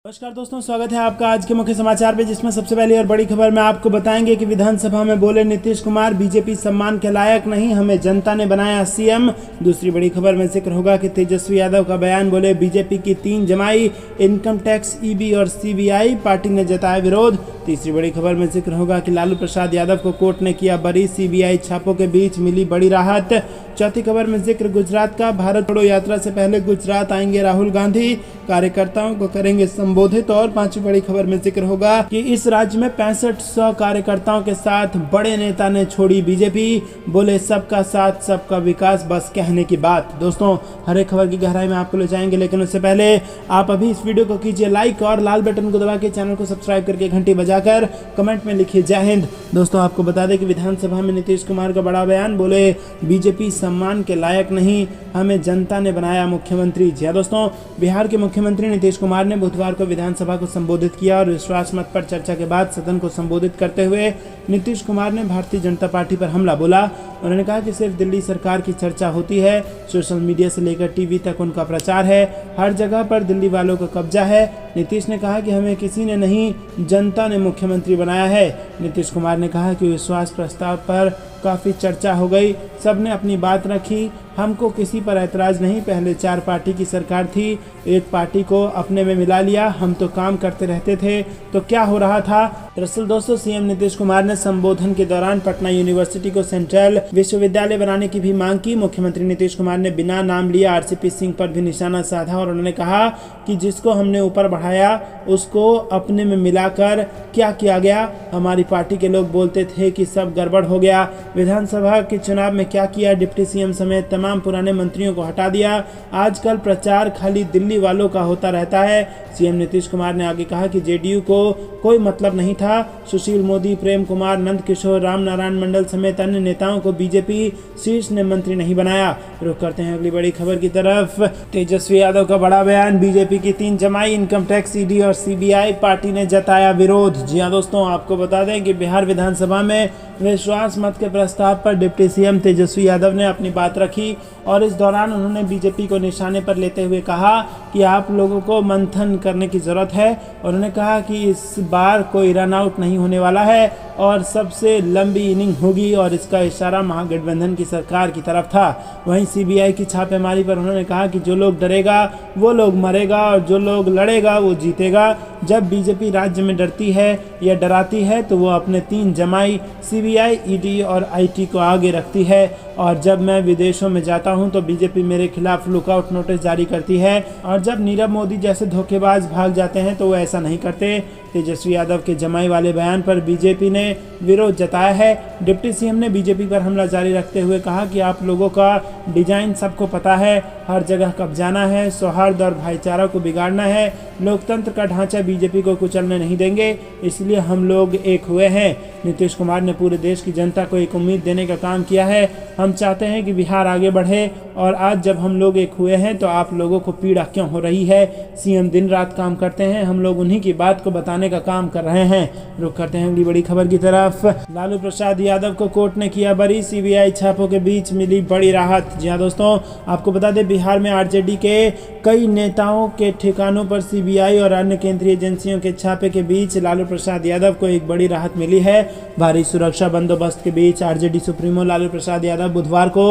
नमस्कार दोस्तों, स्वागत है आपका आज के मुख्य समाचार में, जिसमें सबसे पहली और बड़ी खबर में आपको बताएंगे कि विधानसभा में बोले नीतीश कुमार, बीजेपी सम्मान के लायक नहीं, हमें जनता ने बनाया सीएम। दूसरी बड़ी खबर में जिक्र होगा कि तेजस्वी यादव का बयान, बोले बीजेपी की 3 जमाई, इनकम टैक्स, ईबी और सीबीआई, पार्टी ने जताया विरोध। तीसरी बड़ी खबर में जिक्र होगा कि लालू प्रसाद यादव को कोर्ट ने किया बरी, सीबीआई छापों के बीच मिली बड़ी राहत। चौथी खबर में जिक्र गुजरात का, भारत छोड़ो यात्रा से पहले गुजरात आएंगे राहुल गांधी, कार्यकर्ताओं को करेंगे संबोधित। और पांचवी बड़ी खबर में जिक्र होगा कि इस राज्य में 6500 कार्यकर्ताओं के साथ बड़े नेता ने छोड़ी बीजेपी, बोले सबका साथ सबका विकास बस कहने की बात। दोस्तों, हर एक खबर की गहराई में आपको ले जाएंगे, लेकिन उससे पहले आप अभी इस वीडियो को कीजिए लाइक और लाल बटन को दबा के चैनल को सब्सक्राइब करके घंटी बजाकर कमेंट में लिखिए जय हिंद। दोस्तों, आपको बता दें कि विधानसभा में नीतीश कुमार का बड़ा बयान, बोले बीजेपी सम्मान के लायक नहीं, हमें जनता ने बनाया मुख्यमंत्री। जी दोस्तों, बिहार के मुख्यमंत्री नीतीश कुमार ने बुधवार को विधानसभा को संबोधित किया और विश्वास मत पर चर्चा के बाद सदन को संबोधित करते हुए नीतीश कुमार ने भारतीय जनता पार्टी पर हमला बोला। उन्होंने कहा कि सिर्फ दिल्ली सरकार की चर्चा होती है, सोशल मीडिया से लेकर टीवी तक उनका प्रचार है, हर जगह पर दिल्ली वालों का कब्जा है। नीतीश ने कहा कि हमें किसी ने नहीं, जनता ने मुख्यमंत्री बनाया है। नीतीश कुमार ने कहा कि विश्वास प्रस्ताव पर काफ़ी चर्चा हो गई, सबने अपनी बात रखी, हमको किसी पर ऐतराज़ नहीं। पहले 4 पार्टी की सरकार थी, एक पार्टी को अपने में मिला लिया, हम तो काम करते रहते थे, तो क्या हो रहा था। दरअसल दोस्तों, सीएम नीतीश कुमार ने संबोधन के दौरान पटना यूनिवर्सिटी को सेंट्रल विश्वविद्यालय बनाने की भी मांग की। मुख्यमंत्री नीतीश कुमार ने बिना नाम लिए आरसीपी सिंह पर भी निशाना साधा और उन्होंने कहा कि जिसको हमने ऊपर बढ़ाया उसको अपने में मिलाकर क्या किया गया। हमारी पार्टी के लोग बोलते थे कि सब गड़बड़ हो गया। विधानसभा के चुनाव में क्या किया, डिप्टी सीएम समेत तमाम पुराने मंत्रियों को हटा दिया। आजकल प्रचार खाली दिल्ली वालों का होता रहता है। सीएम नीतीश कुमार ने आगे कहा कि जेडीयू को कोई मतलब नहीं था। सुशील मोदी, प्रेम कुमार, नंद किशोर, राम नारायण मंडल समेत अन्य नेताओं को बीजेपी शीर्ष ने मंत्री नहीं बनाया। रुक करते हैं अगली बड़ी खबर की तरफ। तेजस्वी यादव का बड़ा बयान, बीजेपी की 3 जमाई, इनकम टैक्स, ईडी और सीबीआई, पार्टी ने जताया विरोध। जी हाँ दोस्तों, आपको बता दें कि बिहार विधानसभा में विश्वास मत के प्रस्ताव पर डिप्टी सीएम तेजस्वी यादव ने अपनी बात रखी और इस दौरान उन्होंने बीजेपी को निशाने पर लेते हुए कहा कि आप लोगों को मंथन करने की ज़रूरत है। उन्होंने कहा कि इस बार कोई रन आउट नहीं होने वाला है और सबसे लंबी इनिंग होगी और इसका इशारा महागठबंधन की सरकार की तरफ था। वहीं सीबीआई की छापेमारी पर उन्होंने कहा कि जो लोग डरेगा वो लोग मरेगा और जो लोग लड़ेगा वो जीतेगा। जब बीजेपी राज्य में डरती है या डराती है तो वो अपने 3 जमाई सीबीआई, ईडी और आईटी को आगे रखती है, और जब मैं विदेशों में जाता हूं तो बीजेपी मेरे खिलाफ लुकआउट नोटिस जारी करती है, और जब नीरव मोदी जैसे धोखेबाज भाग जाते हैं तो वो ऐसा नहीं करते। तेजस्वी यादव के जमाई वाले बयान पर बीजेपी ने विरोध जताया है। डिप्टी सीएम ने बीजेपी पर हमला जारी रखते हुए कहा कि आप लोगों का डिजाइन सबको पता है, हर जगह कब्जाना है, सौहार्द और भाईचारा को बिगाड़ना है, लोकतंत्र का ढांचा बीजेपी को कुचलने नहीं देंगे, इसलिए हम लोग एक हुए हैं। नीतीश कुमार ने पूरे देश की जनता को एक उम्मीद देने का काम किया है। हम चाहते हैं कि बिहार आगे बढ़े और आज जब हम लोग एक हुए हैं तो आप लोगों को पीड़ा क्यों हो रही है। सीएम दिन रात काम करते हैं, हम लोग उन्हीं की बात को बताने का काम कर रहे हैं। रुक करते हैं अगली बड़ी खबर की तरफ। लालू प्रसाद यादव को कोर्ट ने किया बरी, सीबीआई छापों के बीच मिली बड़ी राहत। जी हाँ दोस्तों, आपको बता दें बिहार में आरजेडी के कई नेताओं के ठिकानों पर सीबीआई और अन्य केंद्रीय एजेंसियों के छापे के बीच लालू प्रसाद यादव को एक बड़ी राहत मिली है। भारी सुरक्षा बंदोबस्त के बीच आरजेडी सुप्रीमो लालू प्रसाद यादव बुधवार को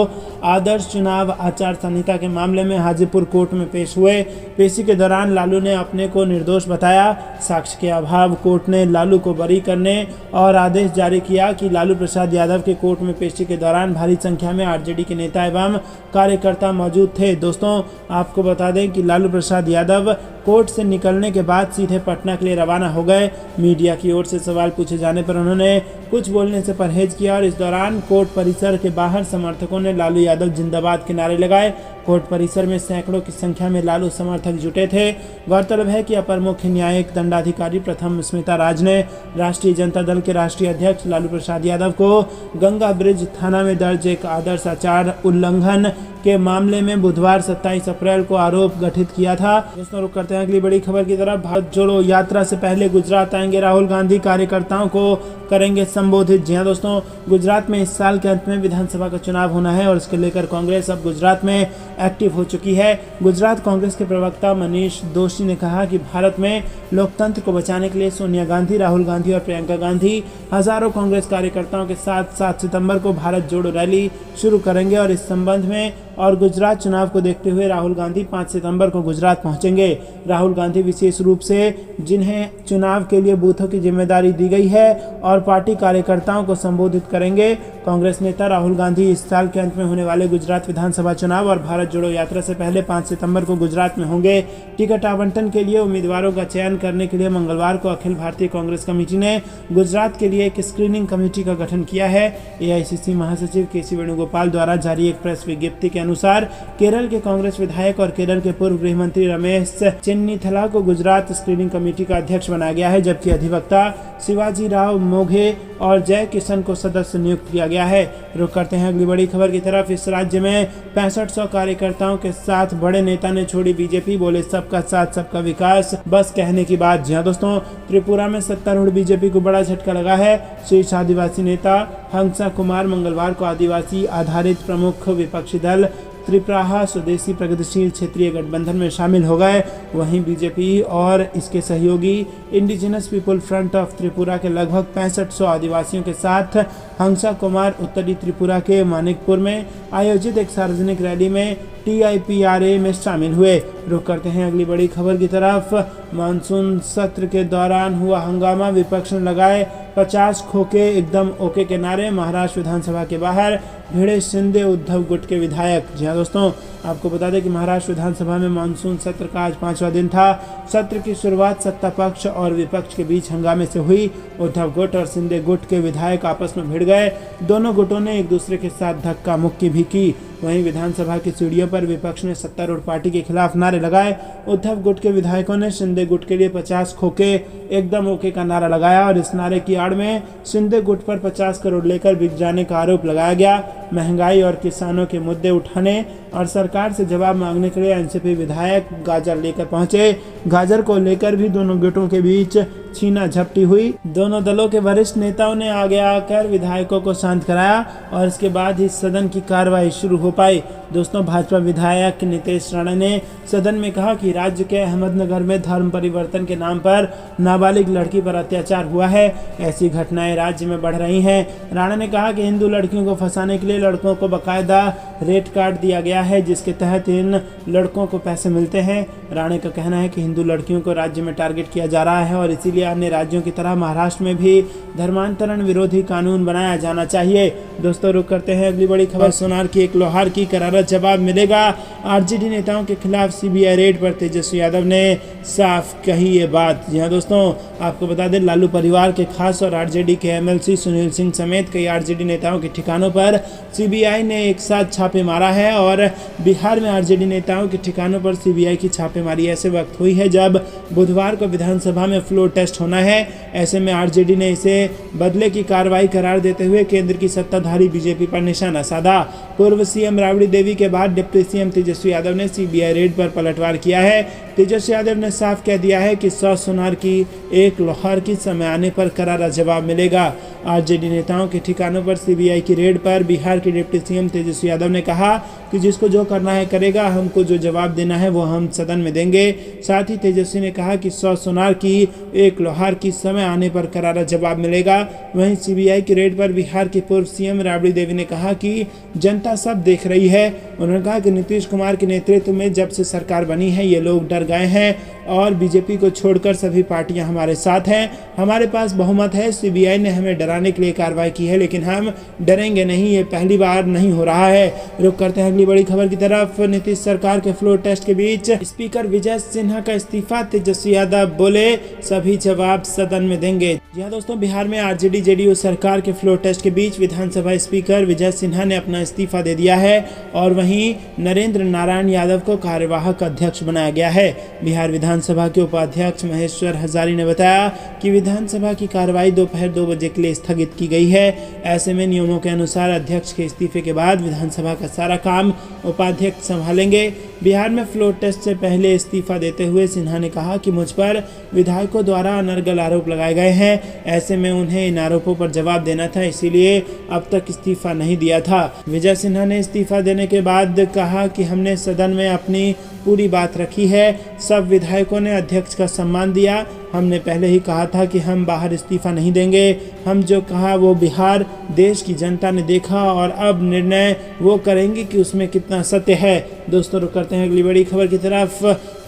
आदर्श चुनाव आचार संहिता के मामले में हाजीपुर कोर्ट में पेश हुए। पेशी के दौरान लालू ने अपने को निर्दोष बताया। साक्ष्य के अभाव कोर्ट ने लालू को बरी करने और आदेश जारी किया कि लालू प्रसाद यादव के कोर्ट में पेशी के दौरान भारी संख्या में आरजेडी के नेता एवं कार्यकर्ता मौजूद थे। दोस्तों, आपको बता दें कि लालू प्रसाद यादव कोर्ट से निकलने के बाद सीधे पटना के लिए रवाना हो गए। मीडिया की ओर से सवाल पूछे जाने पर उन्होंने कुछ बोलने से परहेज किया और इस दौरान कोर्ट परिसर के बाहर समर्थकों ने लालू यादव जिंदाबाद के नारे लगाए। कोर्ट परिसर में सैकड़ों की संख्या में लालू समर्थक जुटे थे। गौरतलब है कि अपर मुख्य न्यायिक दंडाधिकारी प्रथम स्मिता राज ने राष्ट्रीय जनता दल के राष्ट्रीय अध्यक्ष लालू प्रसाद यादव को गंगा ब्रिज थाना में दर्ज एक आदर्श आचार उल्लंघन के मामले में बुधवार 27 अप्रैल को आरोप गठित किया था। दोस्तों रुक करते हैं अगली बड़ी खबर की तरफ। भारत जोड़ो यात्रा से पहले गुजरात आएंगे राहुल गांधी, कार्यकर्ताओं को करेंगे संबोधित। जी हां दोस्तों, गुजरात में इस साल के अंत में विधानसभा का चुनाव होना है और इसके लेकर कांग्रेस अब गुजरात में एक्टिव हो चुकी है। गुजरात कांग्रेस के प्रवक्ता मनीष दोशी ने कहा कि भारत में लोकतंत्र को बचाने के लिए सोनिया गांधी, राहुल गांधी और प्रियंका गांधी हजारों कांग्रेस कार्यकर्ताओं के साथ 7 सितंबर को भारत जोड़ो रैली शुरू करेंगे और इस संबंध में और गुजरात चुनाव को देखते हुए राहुल गांधी 5 सितंबर को गुजरात पहुंचेंगे। राहुल गांधी विशेष रूप से जिन्हें चुनाव के लिए बूथों की जिम्मेदारी दी गई है और पार्टी कार्यकर्ताओं को संबोधित करेंगे। कांग्रेस नेता राहुल गांधी इस साल के अंत में होने वाले गुजरात विधानसभा चुनाव और भारत जोड़ो यात्रा से पहले 5 सितंबर को गुजरात में होंगे। टिकट आवंटन के लिए उम्मीदवारों का चयन करने के लिए मंगलवार को अखिल भारतीय कांग्रेस कमेटी ने गुजरात के लिए एक स्क्रीनिंग कमेटी का गठन किया है। एआईसीसी महासचिव केसी वेणुगोपाल द्वारा जारी एक प्रेस विज्ञप्ति के अनुसार केरल के कांग्रेस विधायक और केरल के पूर्व गृह मंत्री रमेश चेन्नीथला को गुजरात स्क्रीनिंग कमेटी का अध्यक्ष बनाया गया है, जबकि अधिवक्ता शिवाजी राव मोघे और जय किशन को सदस्य नियुक्त किया गया है। रुक करते हैं अगली बड़ी खबर की तरफ। इस राज्य में 6500 कार्यकर्ताओं के साथ बड़े नेता ने छोड़ी बीजेपी, बोले सबका साथ सबका विकास, बस कहने की बात। जी हां दोस्तों, त्रिपुरा में सत्तारूढ़ बीजेपी को बड़ा झटका लगा है। शीर्ष आदिवासी नेता हंसा कुमार मंगलवार को आदिवासी आधारित प्रमुख विपक्षी दल त्रिपुरा स्वदेशी प्रगतिशील क्षेत्रीय गठबंधन में शामिल हो गए। वहीं बीजेपी और इसके सहयोगी indigenous people front of Tripura के लगभग 6500 आदिवासियों के साथ हंसा कुमार उत्तरी त्रिपुरा के मानिकपुर में आयोजित एक सार्वजनिक रैली में TIPRA में शामिल हुए। रुक करते हैं अगली बड़ी खबर की तरफ। मानसून सत्र के दौरान हुआ हंगामा, विपक्ष ने लगाए 50 खोखे एकदम ओके के नारे। महाराष्ट्र विधानसभा के बाहर भिड़े शिंदे उद्धव गुट के विधायक। जी हां दोस्तों, आपको बता दें कि महाराष्ट्र विधानसभा में मानसून सत्र का आज 5वां दिन था। सत्र की शुरुआत सत्ता पक्ष और विपक्ष के बीच हंगामे से हुई। उद्धव गुट और शिंदे गुट के विधायक आपस में भिड़ गए। दोनों गुटों ने एक दूसरे के साथ धक्का मुक्की भी की। वहीं विधानसभा की सीढ़ियों पर विपक्ष ने सत्तारूढ़ पार्टी के खिलाफ नारे लगाए। उद्धव गुट के विधायकों ने शिंदे गुट के लिए 50 खोखे एकदम ओके का नारा लगाया और इस नारे की आड़ में शिंदे गुट पर 50 करोड़ लेकर बिक जाने का आरोप लगाया गया। महंगाई और किसानों के मुद्दे उठाने और सरकार से जवाब मांगने के लिए एनसीपी विधायक गाजर लेकर पहुंचे। गाजर को लेकर भी दोनों गुटों के बीच छीना झपटी हुई। दोनों दलों के वरिष्ठ नेताओं ने आगे आकर विधायकों को शांत कराया और इसके बाद ही सदन की कार्रवाई शुरू हो पाई। दोस्तों, भाजपा विधायक नितेश राणा ने सदन में कहा कि राज्य के अहमदनगर में धर्म परिवर्तन के नाम पर नाबालिग लड़की पर अत्याचार हुआ है। ऐसी घटनाएं राज्य में बढ़ रही हैं। राणा ने कहा कि हिंदू लड़कियों को फंसाने के लिए लड़कों को बकायदा रेट कार्ड दिया गया है, जिसके तहत इन लड़कों को पैसे मिलते हैं। राणा का कहना है कि हिंदू लड़कियों को राज्य में टारगेट किया जा रहा है और इसीलिए अन्य राज्यों की तरह महाराष्ट्र में भी धर्मांतरण विरोधी कानून बनाया जाना चाहिए। दोस्तों, रुक करते हैं अगली बड़ी खबर। सोनार की एक लोहार की करारा जवाब मिलेगा। आरजेडी नेताओं के खिलाफ सीबीआई रेड पर तेजस्वी यादव ने साफ कही ये बात। जी हाँ दोस्तों, आपको बता दें, लालू परिवार के खास और आरजेडी के एमएलसी सुनील सिंह समेत कई आरजेडी नेताओं के ठिकानों पर सीबीआई ने एक साथ छापे मारा है और बिहार में आरजेडी नेताओं के ठिकानों पर सीबीआई की छापेमारी ऐसे वक्त हुई है जब बुधवार को विधानसभा में फ्लोर टेस्ट होना है। ऐसे में आरजेडी ने इसे बदले की कार्रवाई करार देते हुए केंद्र की सत्ताधारी बीजेपी पर निशाना साधा। पूर्व सीएम राबड़ी देवी के बाद डिप्टी सीएम तेजस्वी यादव ने सीबीआई रेड पर पलटवार किया है। तेजस्वी यादव ने साफ कह दिया है कि 100 सोनार की एक लोहार की समय आने पर करारा जवाब मिलेगा। आरजेडी नेताओं के ठिकानों पर सीबीआई की रेड पर बिहार के डिप्टी सीएम तेजस्वी यादव ने कहा कि जिसको जो करना है करेगा, हमको जो जवाब देना है वो हम सदन में देंगे। साथ ही तेजस्वी ने कहा कि 100 सोनार की एक लोहार की समय आने पर करारा जवाब मिलेगा। वहीं सीबीआई की रेड पर बिहार की पूर्व सीएम राबड़ी देवी ने कहा कि जनता सब देख रही है। उन्होंने कहा कि नीतीश कुमार के नेतृत्व में जब से सरकार बनी है ये लोग डर गए हैं और बीजेपी को छोड़कर सभी पार्टियां हमारे साथ हैं। हमारे पास बहुमत है। सीबीआई ने हमें डराने के लिए कार्रवाई की है, लेकिन हम डरेंगे नहीं। ये पहली बार नहीं हो रहा है। रुक करते हैं अगली बड़ी खबर की तरफ। नीतीश सरकार के फ्लोर टेस्ट के बीच स्पीकर विजय सिन्हा का इस्तीफा। तेजस्वी यादव बोले सभी जवाब सदन में देंगे। जी हाँ दोस्तों, बिहार में आरजेडी जेडीयू सरकार के फ्लोर टेस्ट के बीच विधानसभा विधानसभा स्पीकर विजय सिन्हा ने अपना इस्तीफा दे दिया है और वहीं नरेंद्र नारायण यादव को कार्यवाहक अध्यक्ष बनाया गया है। बिहार विधानसभा के उपाध्यक्ष महेश्वर हजारी ने बताया कि विधानसभा की कार्रवाई दोपहर 2 बजे के लिए स्थगित की गई है। ऐसे में नियमों के अनुसार अध्यक्ष के इस्तीफे के बाद विधानसभा का सारा काम उपाध्यक्ष संभालेंगे। बिहार में फ्लोर टेस्ट से पहले इस्तीफा देते हुए सिन्हा ने कहा कि मुझ पर विधायकों द्वारा अनर्गल आरोप लगाए गए हैं। ऐसे में उन्हें इन आरोपों पर जवाब देना था, इसीलिए अब तक इस्तीफा नहीं दिया था। विजय सिन्हा ने इस्तीफा देने के बाद कहा कि हमने सदन में अपनी पूरी बात रखी है। सब विधायकों ने अध्यक्ष का सम्मान दिया। हमने पहले ही कहा था कि हम बाहर इस्तीफा नहीं देंगे। हम जो कहा वो बिहार देश की जनता ने देखा और अब निर्णय वो करेंगे कि उसमें कितना सत्य है। दोस्तों, रुक करते हैं अगली बड़ी खबर की तरफ।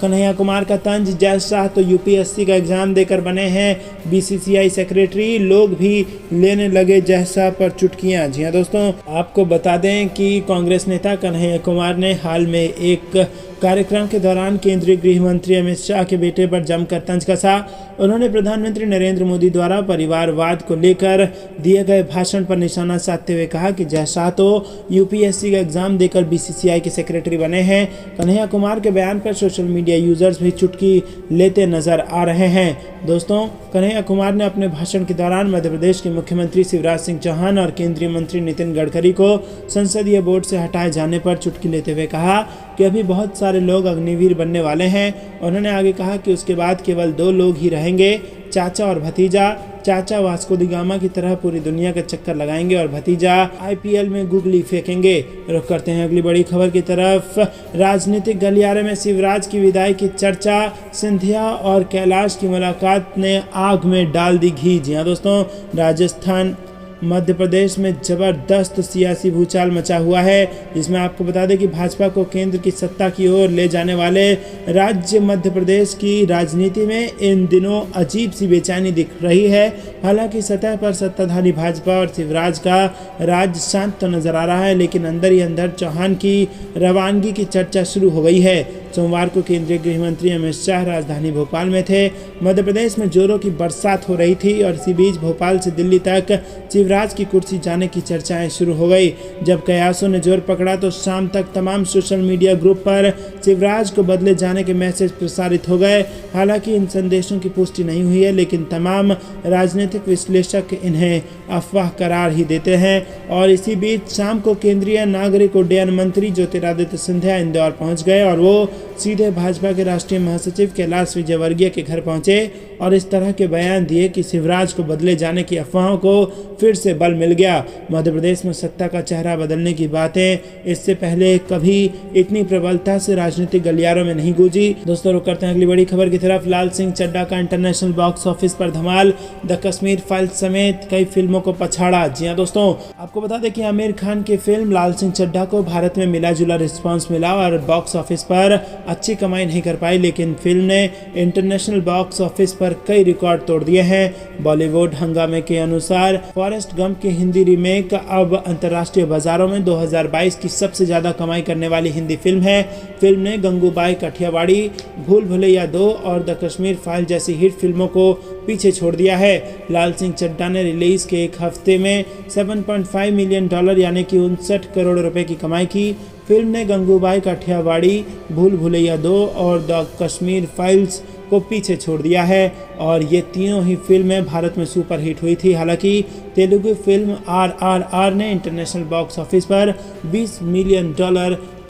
कन्हैया कुमार का तंज, जय शाह तो यूपीएससी का एग्जाम देकर बने हैं बीसीसीआई सेक्रेटरी, लोग भी लेने लगे जय शाह पर चुटकियां। जी हाँ दोस्तों, आपको बता दें कि कांग्रेस नेता कन्हैया कुमार ने हाल में एक कार्यक्रम के दौरान केंद्रीय गृह मंत्री अमित शाह के बेटे पर जमकर तंज कसा। उन्होंने प्रधानमंत्री नरेंद्र मोदी द्वारा परिवारवाद को लेकर दिए गए भाषण पर निशाना साधते हुए कहा कि जय शाह तो यूपीएससी का एग्जाम देकर बीसीसीआई के सेक्रेटरी बने हैं। कन्हैया कुमार के बयान पर सोशल मीडिया यूजर्स भी चुटकी लेते नजर आ रहे हैं। दोस्तों, कन्हैया कुमार ने अपने भाषण के दौरान मध्य प्रदेश के मुख्यमंत्री शिवराज सिंह चौहान और केंद्रीय मंत्री नितिन गडकरी को संसदीय बोर्ड से हटाए जाने पर चुटकी लेते हुए कहा कि अभी बहुत सारे लोग अग्निवीर बनने वाले हैं। उन्होंने आगे कहा कि उसके बाद केवल 2 लोग ही रहेंगे, चाचा और भतीजा। चाचा वास्को दी गामा की तरह पूरी दुनिया का चक्कर लगाएंगे और भतीजा आईपीएल में गुगली फेंकेंगे। रुख करते हैं अगली बड़ी खबर की तरफ। राजनीतिक गलियारे में शिवराज की विदाई की चर्चा, सिंधिया और कैलाश की मुलाकात ने आग में डाल दी घी। जी हाँ दोस्तों, राजस्थान मध्य प्रदेश में जबरदस्त सियासी भूचाल मचा हुआ है, जिसमें आपको बता दें कि भाजपा को केंद्र की सत्ता की ओर ले जाने वाले राज्य मध्य प्रदेश की राजनीति में इन दिनों अजीब सी बेचैनी दिख रही है। हालांकि सतह पर सत्ताधारी भाजपा और शिवराज का राज शांत तो नजर आ रहा है, लेकिन अंदर ही अंदर चौहान की रवानगी की चर्चा शुरू हो गई है। सोमवार को केंद्रीय गृह मंत्री अमित शाह राजधानी भोपाल में थे। मध्य प्रदेश में जोरों की बरसात हो रही थी और इसी बीच भोपाल से दिल्ली तक शिवराज की कुर्सी जाने की चर्चाएं शुरू हो गई। जब कयासों ने जोर पकड़ा तो शाम तक तमाम सोशल मीडिया ग्रुप पर शिवराज को बदले जाने के मैसेज प्रसारित हो गए। हालांकि इन संदेशों की पुष्टि नहीं हुई है, लेकिन तमाम राजनीतिक विश्लेषक इन्हें अफवाह करार ही देते हैं। और इसी बीच शाम को केंद्रीय नागरिक उड्डयन मंत्री ज्योतिरादित्य सिंधिया इंदौर पहुंच गए और वो सीधे भाजपा के राष्ट्रीय महासचिव कैलाश विजयवर्गीय के घर पहुंचे और इस तरह के बयान दिए कि शिवराज को बदले जाने की अफवाहों को फिर से बल मिल गया। मध्य प्रदेश में सत्ता का चेहरा बदलने की बातें इससे पहले कभी इतनी प्रबलता से राजनीतिक गलियारों में नहीं गूंजी। दोस्तों, रुक करते हैं अगली बड़ी खबर की तरफ। लाल सिंह चड्ढा का इंटरनेशनल बॉक्स ऑफिस पर धमाल, द कश्मीर फाइल्स समेत कई फिल्मों को पछाड़ा। जी हाँ दोस्तों, आपको बता दें कि आमिर खान की फिल्म लाल सिंह चड्ढा को भारत में मिला जुला रिस्पॉन्स मिला और बॉक्स ऑफिस पर अच्छी कमाई नहीं कर पाई, लेकिन फिल्म ने इंटरनेशनल बॉक्स ऑफिस पर कई रिकॉर्ड तोड़ दिए हैं। बॉलीवुड हंगामे के अनुसार फॉरेस्ट गंप की हिंदी रीमेक अब अंतर्राष्ट्रीय बाजारों में 2022 की सबसे ज्यादा कमाई करने वाली हिंदी फिल्म है। फिल्म ने गंगूबाई काठियावाड़ी, भूल भुलैया 2 और द कश्मीर फाइल जैसी हिट फिल्मों को पीछे छोड़ दिया है। लाल सिंह चड्ढा ने रिलीज के एक हफ्ते में $7.5 मिलियन यानी कि 59 करोड़ रुपए की कमाई की। फिल्म ने गंगूबाई काठियावाड़ी, भूल भुलैया 2 और द कश्मीर फाइल्स को पीछे छोड़ दिया है और ये तीनों ही फिल्में भारत में सुपरहिट हुई थी। हालांकि तेलुगु फिल्म RRR ने इंटरनेशनल बॉक्स ऑफिस पर $20 मिलियन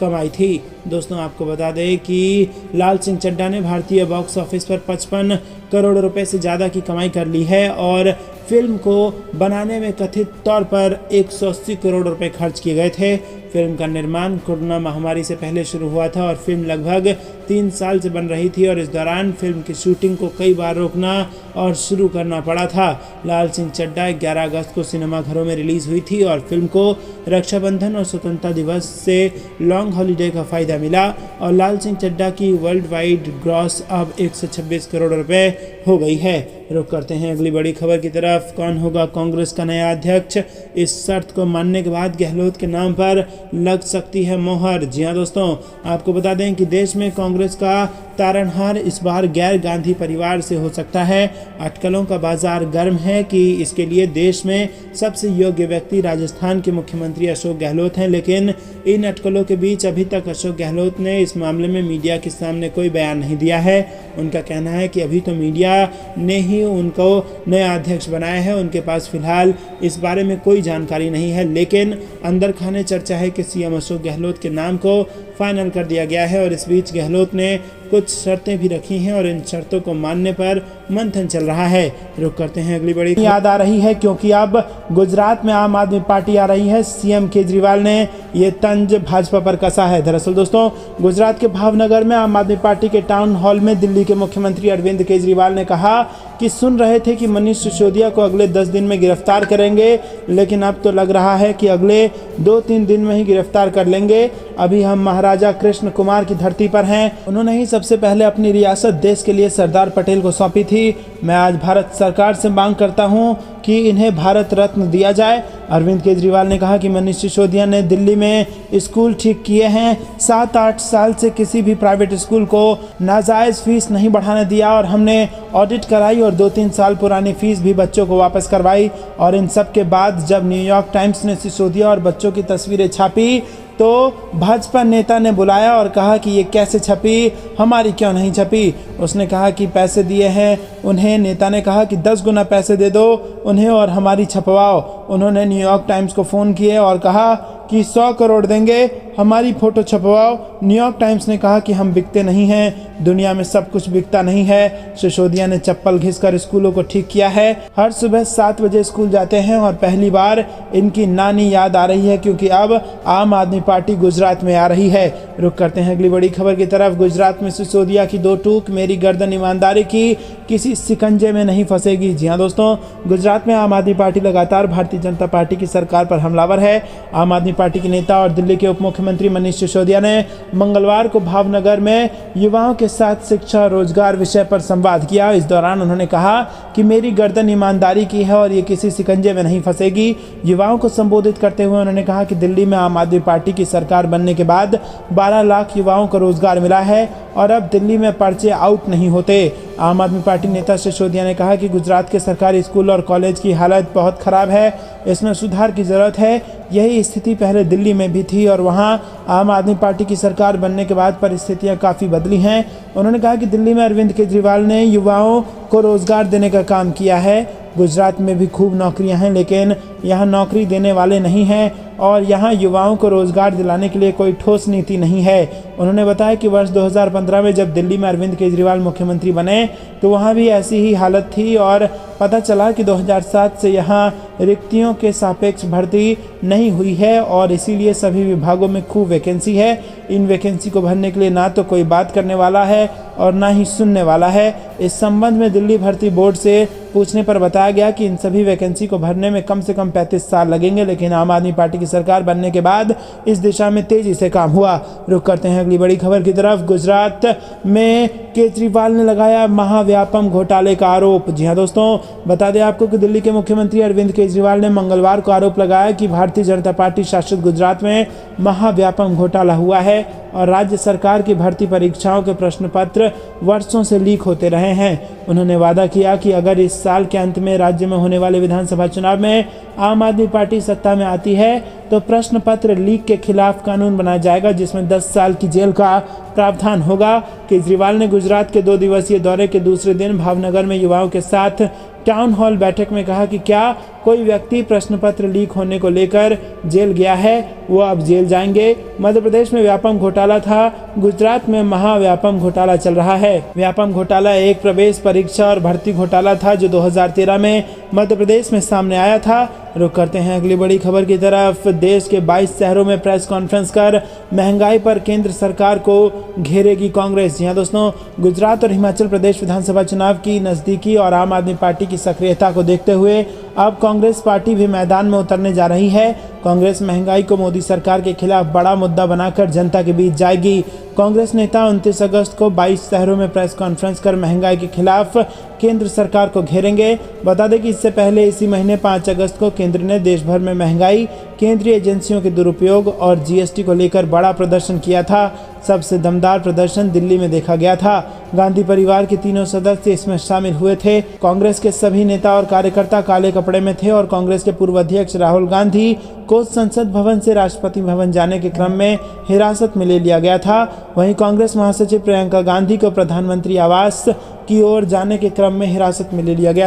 कमाई थी। दोस्तों, आपको बता दें कि लाल सिंह चड्ढा ने भारतीय बॉक्स ऑफिस पर 55 करोड़ रुपए से ज़्यादा की कमाई कर ली है और फिल्म को बनाने में कथित तौर पर 180 करोड़ रुपए खर्च किए गए थे। फिल्म का निर्माण कोरोना महामारी से पहले शुरू हुआ था और फिल्म लगभग 3 साल से बन रही थी और इस दौरान फिल्म की शूटिंग को कई बार रोकना और शुरू करना पड़ा था। लाल सिंह चड्ढा 11 अगस्त को सिनेमाघरों में रिलीज हुई थी और फिल्म को रक्षाबंधन और स्वतंत्रता दिवस से लॉन्ग हॉलीडे का फायदा मिला और लाल सिंह चड्ढा की वर्ल्ड वाइड ग्रॉस अब 126 करोड़ रुपए हो गई है। रुक करते हैं अगली बड़ी खबर की तरफ। कौन होगा कांग्रेस का नया अध्यक्ष? इस शर्त को मानने के बाद गहलोत के नाम पर लग सकती है मोहर। जी हाँ दोस्तों, आपको बता दें कि देश में कांग्रेस कांग्रेस का तारणहार इस बार गैर गांधी परिवार से हो सकता है। अटकलों का बाजार गर्म है कि इसके लिए देश में सबसे योग्य व्यक्ति राजस्थान के मुख्यमंत्री अशोक गहलोत हैं, लेकिन इन अटकलों के बीच अभी तक अशोक गहलोत ने इस मामले में मीडिया के सामने कोई बयान नहीं दिया है। उनका कहना है कि अभी तो मीडिया ने ही उनको नया अध्यक्ष बनाया है, उनके पास फिलहाल इस बारे में कोई जानकारी नहीं है, लेकिन अंदर खाने चर्चा है कि सीएम अशोक गहलोत के नाम को फाइनल कर दिया गया है। और इस बीच गहलोत ने कुछ शर्तें भी रखी हैं और इन शर्तों को मानने पर मंथन चल रहा है। रुक करते हैं अगली बड़ी याद आ रही है, क्योंकि अब गुजरात में आम आदमी पार्टी आ रही है। सीएम केजरीवाल ने ये तंज भाजपा पर कसा है। दरअसल दोस्तों, गुजरात के भावनगर में आम आदमी पार्टी के टाउन हॉल में दिल्ली के मुख्यमंत्री अरविंद केजरीवाल ने कहा कि सुन रहे थे कि मनीष सिसोदिया को अगले 10 दिन में गिरफ्तार करेंगे, लेकिन अब तो लग रहा है कि अगले 2-3 दिन में ही गिरफ्तार कर लेंगे। अभी हम महाराजा कृष्ण कुमार की धरती पर हैं। उन्होंने ही सबसे पहले अपनी रियासत देश के लिए सरदार पटेल को सौंपी थी। मैं आज भारत सरकार से मांग करता हूं कि इन्हें भारत रत्न दिया जाए। अरविंद केजरीवाल ने कहा कि मनीष सिसोदिया ने दिल्ली में स्कूल ठीक किए हैं। 7-8 साल से किसी भी प्राइवेट स्कूल को नाजायज़ फीस नहीं बढ़ाने दिया और हमने ऑडिट कराई और 2-3 साल पुरानी फीस भी बच्चों को वापस करवाई। और इन सब के बाद जब न्यूयॉर्क टाइम्स ने सिसोदिया और बच्चों की तस्वीरें छापी तो भाजपा नेता ने बुलाया और कहा कि ये कैसे छपी, हमारी क्यों नहीं छपी। उसने कहा कि पैसे दिए हैं उन्हें। नेता ने कहा कि 10 गुना पैसे दे दो उन्हें और हमारी छपवाओ। उन्होंने न्यूयॉर्क टाइम्स को फ़ोन किए और कहा कि 100 करोड़ देंगे, हमारी फ़ोटो छपवाओ। न्यूयॉर्क टाइम्स ने कहा कि हम बिकते नहीं हैं, दुनिया में सब कुछ बिकता नहीं है। सिसोदिया ने चप्पल घिसकर स्कूलों को ठीक किया है। हर सुबह 7 बजे स्कूल जाते हैं और पहली बार इनकी नानी याद आ रही है, क्योंकि अब आम आदमी पार्टी गुजरात में आ रही है। रुक करते हैं अगली बड़ी खबर की तरफ। गुजरात में सिसोदिया की 2 टूक, मेरी गर्दन ईमानदारी की, किसी सिकंजे में नहीं फंसेगी। जी हाँ दोस्तों, गुजरात में आम आदमी पार्टी लगातार भारतीय जनता पार्टी की सरकार पर हमलावर है। आम आदमी पार्टी के नेता और दिल्ली के उप मुख्यमंत्री मनीष सिसोदिया ने मंगलवार को भावनगर में युवाओं के साथ शिक्षा रोजगार विषय पर संवाद किया। इस दौरान उन्होंने कहा कि मेरी गर्दन ईमानदारी की है और ये किसी सिकंजे में नहीं फंसेगी। युवाओं को संबोधित करते हुए उन्होंने कहा कि दिल्ली में आम आदमी पार्टी की सरकार बनने के बाद 12 लाख युवाओं को रोजगार मिला है और अब दिल्ली में पर्चे आउट नहीं होते। आम आदमी पार्टी नेता सिसोदिया ने कहा कि गुजरात के सरकारी स्कूल और कॉलेज की हालत बहुत ख़राब है, इसमें सुधार की ज़रूरत है। यही स्थिति पहले दिल्ली में भी थी और वहां आम आदमी पार्टी की सरकार बनने के बाद परिस्थितियां काफ़ी बदली हैं। उन्होंने कहा कि दिल्ली में अरविंद केजरीवाल ने युवाओं को रोज़गार देने का काम किया है। गुजरात में भी खूब नौकरियां हैं, लेकिन यहाँ नौकरी देने वाले नहीं हैं और यहाँ युवाओं को रोज़गार दिलाने के लिए कोई ठोस नीति नहीं है। उन्होंने बताया कि वर्ष 2015 में जब दिल्ली में अरविंद केजरीवाल मुख्यमंत्री बने तो वहाँ भी ऐसी ही हालत थी और पता चला कि 2007 से यहाँ रिक्तियों के सापेक्ष भर्ती नहीं हुई है और इसीलिए सभी विभागों में खूब वैकेंसी है। इन वैकेंसी को भरने के लिए ना तो कोई बात करने वाला है और ना ही सुनने वाला है। इस संबंध में दिल्ली भर्ती बोर्ड से पूछने पर बताया गया कि इन सभी वैकेंसी को भरने में कम से कम 35 साल लगेंगे, लेकिन आम आदमी पार्टी की सरकार बनने के बाद इस दिशा में तेजी से काम हुआ। रुक करते हैं अगली बड़ी खबर की तरफ। गुजरात में केजरीवाल ने लगाया महाव्यापम घोटाले का आरोप। जी हाँ दोस्तों, बता दें आपको कि दिल्ली के मुख्यमंत्री अरविंद केजरीवाल ने मंगलवार को आरोप लगाया कि भारतीय जनता पार्टी शासित गुजरात में महाव्यापम घोटाला हुआ है और राज्य सरकार की भर्ती परीक्षाओं के प्रश्न पत्र वर्षों से लीक होते रहे हैं। उन्होंने वादा किया कि अगर इस साल के अंत में राज्य में होने वाले विधानसभा चुनाव में आम आदमी पार्टी सत्ता में आती है तो प्रश्न पत्र लीक के खिलाफ कानून बनाया जाएगा, जिसमें 10 साल की जेल का प्रावधान होगा। केजरीवाल ने गुजरात के 2 दिवसीय दौरे के दूसरे दिन भावनगर में युवाओं के साथ टाउन हॉल बैठक में कहा कि क्या कोई व्यक्ति प्रश्न पत्र लीक होने को लेकर जेल गया है, वो अब जेल जाएंगे। मध्य प्रदेश में व्यापम घोटाला था, गुजरात में महाव्यापम घोटाला चल रहा है। व्यापम घोटाला एक प्रवेश परीक्षा और भर्ती घोटाला था जो 2013 में मध्य प्रदेश में सामने आया था। रुक करते हैं अगली बड़ी खबर की तरफ। देश के 22 शहरों में प्रेस कॉन्फ्रेंस कर महंगाई पर केंद्र सरकार को घेरेगी कांग्रेस। जी हाँ दोस्तों, गुजरात और हिमाचल प्रदेश विधानसभा चुनाव की नज़दीकी और आम आदमी पार्टी की सक्रियता को देखते हुए अब कांग्रेस पार्टी भी मैदान में उतरने जा रही है। कांग्रेस महंगाई को मोदी सरकार के खिलाफ बड़ा मुद्दा बनाकर जनता के बीच जाएगी। कांग्रेस नेता 29 अगस्त को 22 शहरों में प्रेस कॉन्फ्रेंस कर महंगाई के खिलाफ केंद्र सरकार को घेरेंगे। बता दें कि इससे पहले इसी महीने 5 अगस्त को केंद्र ने देश भर में महंगाई, केंद्रीय एजेंसियों के दुरुपयोग और जीएसटी को लेकर बड़ा प्रदर्शन किया था। सबसे दमदार प्रदर्शन दिल्ली में देखा गया था। गांधी परिवार के तीनों सदस्य इसमें शामिल हुए थे। कांग्रेस के सभी नेता और कार्यकर्ता काले कपड़े में थे और कांग्रेस के पूर्व अध्यक्ष राहुल गांधी को संसद भवन से राष्ट्रपति भवन जाने के क्रम में हिरासत में ले लिया गया था। वहीं कांग्रेस महासचिव प्रियंका गांधी को प्रधानमंत्री आवास की ओर जाने के क्रम में हिरासत में ले लिया गया।